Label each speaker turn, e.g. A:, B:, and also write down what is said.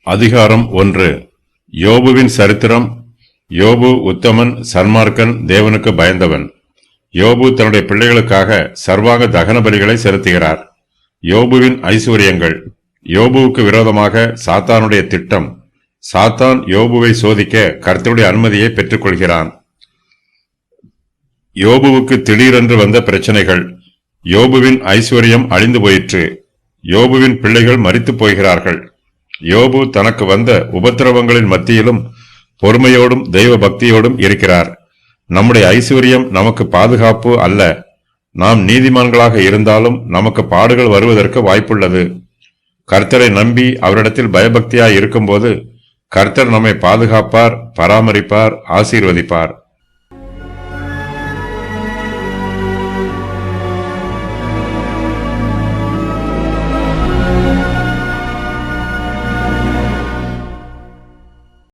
A: அதிகாரம் 1. யோபுவின் சரித்திரம். யோபு உத்தமன், சன்மார்க்கன், தேவனுக்கு பயந்தவன். யோபு தன்னுடைய பிள்ளைகளுக்காக சர்வாங்க தகன பலிகளை செலுத்துகிறார். யோபுவின் ஐசுவரியங்கள். யோபுவுக்கு விரோதமாக சாத்தானுடைய திட்டம். சாத்தான் யோபுவை சோதிக்க கர்த்தருடைய அனுமதியை பெற்றுக் கொள்கிறான். யோபுவுக்கு திடீரென்று வந்த பிரச்சனைகள். யோபுவின் ஐஸ்வர்யம் அழிந்து போயிற்று. யோபுவின் பிள்ளைகள் மரித்து போகிறார்கள். யோபு தனக்கு வந்த உபத்திரவங்களின் மத்தியிலும் பொறுமையோடும் தெய்வ பக்தியோடும் இருக்கிறார். நம்முடைய ஐஸ்வர்யம் நமக்கு பாதுகாப்பு அல்ல. நாம் நீதிமான்களாக இருந்தாலும் நமக்கு பாடுகள் வருவதற்கு வாய்ப்புள்ளது. கர்த்தரை நம்பி அவரிடத்தில் பயபக்தியாய் இருக்கும்போது கர்த்தர் நம்மை பாதுகாப்பார், பராமரிப்பார், ஆசீர்வதிப்பார்.